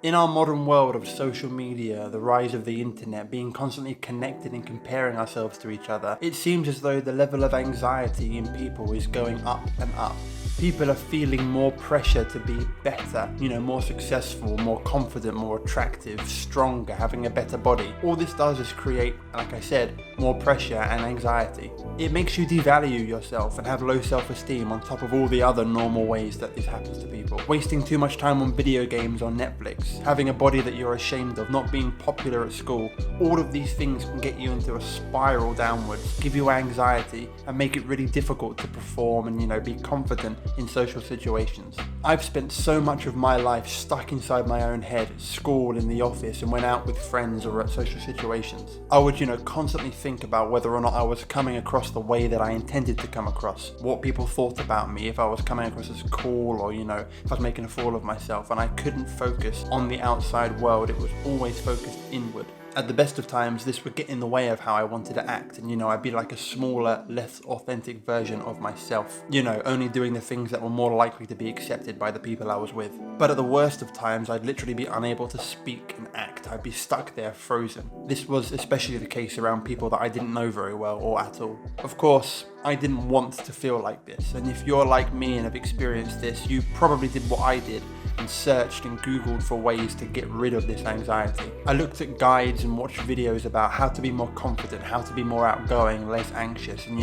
In our modern world of social media, the rise of the internet, being constantly connected and comparing ourselves to each other, it seems as though the level of anxiety in people is going up and up. People are feeling more pressure to be better, more successful, more confident, more attractive, stronger, having a better body. All this does is create, like I said, more pressure and anxiety. It makes you devalue yourself and have low self-esteem on top of all the other normal ways that this happens to people. Wasting too much time on video games on Netflix, having a body that you're ashamed of, not being popular at school, all of these things can get you into a spiral downwards, give you anxiety and make it really difficult to perform and, be confident in social situations. I've spent so much of my life stuck inside my own head at school, in the office, and when out with friends or at social situations. I would, constantly think about whether or not I was coming across the way that I intended to come across, what people thought about me, if I was coming across as cool or, if I was making a fool of myself, and I couldn't focus on the outside world. It was always focused inward. At the best of times, this would get in the way of how I wanted to act, and I'd be like a smaller, less authentic version of myself, only doing the things that were more likely to be accepted by the people I was with. But at the worst of times, I'd literally be unable to speak and act. I'd be stuck there, frozen. This was especially the case around people that I didn't know very well or at all. Of course, I didn't want to feel like this, and if you're like me and have experienced this, you probably did what I did and searched and googled for ways to get rid of this anxiety. I looked at guides and watched videos about how to be more confident, how to be more outgoing, less anxious, and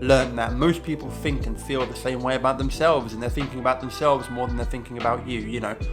learned that most people think and feel the same way about themselves, and they're thinking about themselves more than they're thinking about you,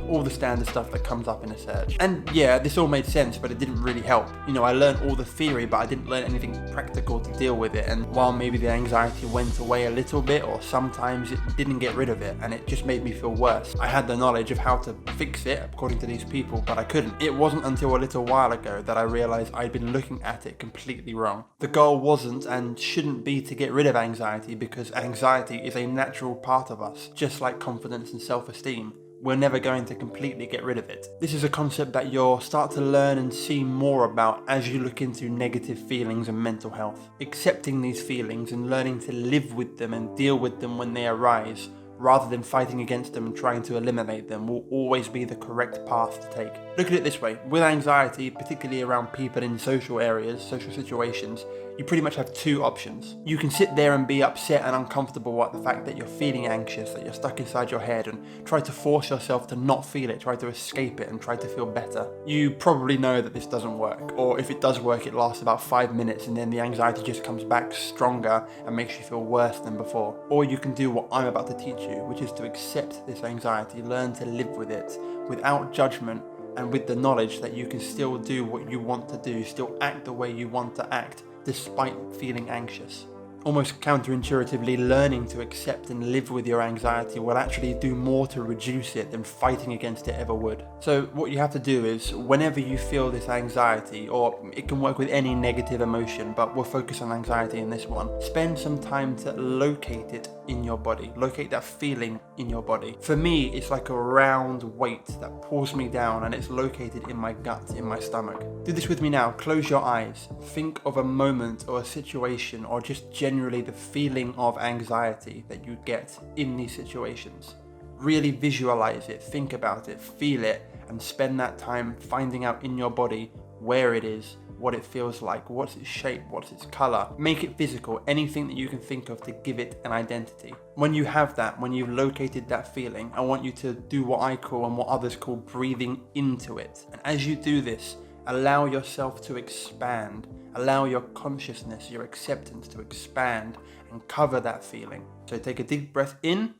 all the standard stuff that comes up in a search. And yeah, this all made sense, but it didn't really help. I learned all the theory, but I didn't learn anything practical to deal with it, and while maybe the anxiety went away a little bit, or sometimes it didn't get rid of it, and it just made me feel worse. I had the knowledge of how to fix it according to these people, but I couldn't. It wasn't until a little while ago that I realized I'd been looking at it completely wrong. The goal wasn't and shouldn't be to get rid of anxiety, because anxiety is a natural part of us, just like confidence and self-esteem. We're never going to completely get rid of it. This is a concept that you'll start to learn and see more about as you look into negative feelings and mental health. Accepting these feelings and learning to live with them and deal with them when they arise, rather than fighting against them and trying to eliminate them, will always be the correct path to take. Look at it this way, with anxiety, particularly around people in social areas, social situations, you pretty much have two options. You can sit there and be upset and uncomfortable at the fact that you're feeling anxious, that you're stuck inside your head, and try to force yourself to not feel it, try to escape it and try to feel better. You probably know that this doesn't work, or if it does work, it lasts about 5 minutes and then the anxiety just comes back stronger and makes you feel worse than before. Or you can do what I'm about to teach you, which is to accept this anxiety, learn to live with it without judgment, and with the knowledge that you can still do what you want to do, still act the way you want to act, despite feeling anxious. Almost counterintuitively, learning to accept and live with your anxiety will actually do more to reduce it than fighting against it ever would. So what you have to do is, whenever you feel this anxiety, or it can work with any negative emotion, but we'll focus on anxiety in this one, spend some time to locate it in your body. Locate that feeling in your body. For me, it's like a round weight that pulls me down, and it's located in my gut, in my stomach. Do this with me now. Close your eyes. Think of a moment or a situation, or just generally the feeling of anxiety that you get in these situations. Really visualize it, think about it, feel it, and spend that time finding out in your body where it is, what it feels like, what's its shape, what's its color. Make it physical, anything that you can think of to give it an identity. When you have that, when you've located that feeling, I want you to do what I call and what others call breathing into it. And as you do this, allow yourself to expand. Allow your consciousness, your acceptance to expand and cover that feeling. So take a deep breath in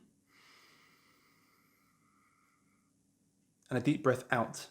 and a deep breath out.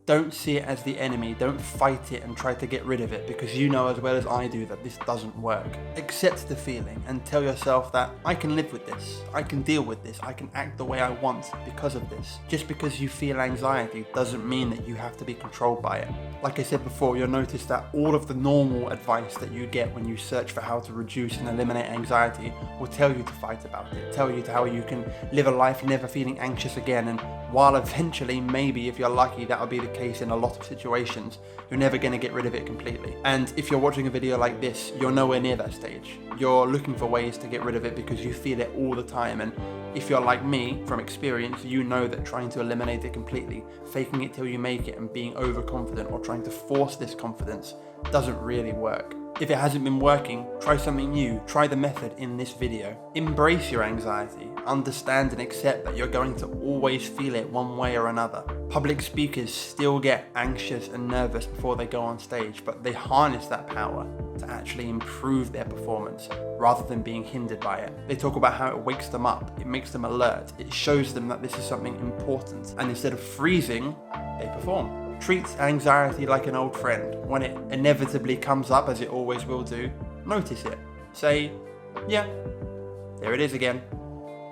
Don't see it as the enemy. Don't fight it and try to get rid of it, because you know as well as I do that this doesn't work. Accept the feeling and tell yourself that I can live with this, I can deal with this, I can act the way I want because of this. Just because you feel anxiety doesn't mean that you have to be controlled by it. Like I said before, you'll notice that all of the normal advice that you get when you search for how to reduce and eliminate anxiety will tell you to fight about it, tell you how you can live a life never feeling anxious again, and while eventually, maybe if you're lucky, that'll be the case in a lot of situations, you're never going to get rid of it completely. And if you're watching a video like this, you're nowhere near that stage. You're looking for ways to get rid of it because you feel it all the time, and If you're like me, from experience, you know that trying to eliminate it completely, faking it till you make it and being overconfident or trying to force this confidence doesn't really work. If it hasn't been working, try something new, try the method in this video. Embrace your anxiety, understand and accept that you're going to always feel it one way or another. Public speakers still get anxious and nervous before they go on stage, but they harness that power to actually improve their performance rather than being hindered by it. They talk about how it wakes them up, it makes them alert, it shows them that this is something important, and instead of freezing, they perform. Treat anxiety like an old friend. When it inevitably comes up, as it always will do, notice it. Say, yeah, there it is again.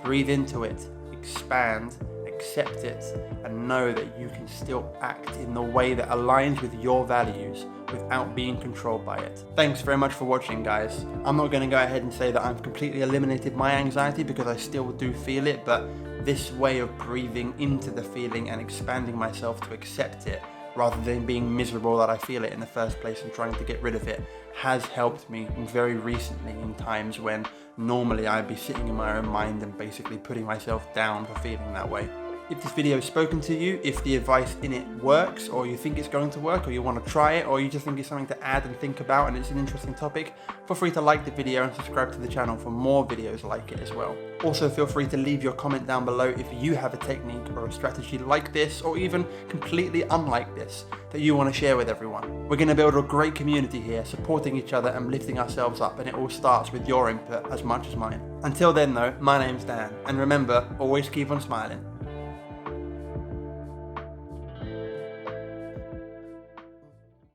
Breathe into it, expand, accept it, and know that you can still act in the way that aligns with your values without being controlled by it. Thanks very much for watching, guys. I'm not going to go ahead and say that I've completely eliminated my anxiety because I still do feel it, but this way of breathing into the feeling and expanding myself to accept it rather than being miserable that I feel it in the first place and trying to get rid of it has helped me very recently in times when normally I'd be sitting in my own mind and basically putting myself down for feeling that way. If this video has spoken to you, if the advice in it works, or you think it's going to work, or you want to try it, or you just think it's something to add and think about and it's an interesting topic, feel free to like the video and subscribe to the channel for more videos like it as well. Also, feel free to leave your comment down below if you have a technique or a strategy like this, or even completely unlike this, that you want to share with everyone. We're going to build a great community here, supporting each other and lifting ourselves up, and it all starts with your input as much as mine. Until then though, my name's Dan, and remember, always keep on smiling.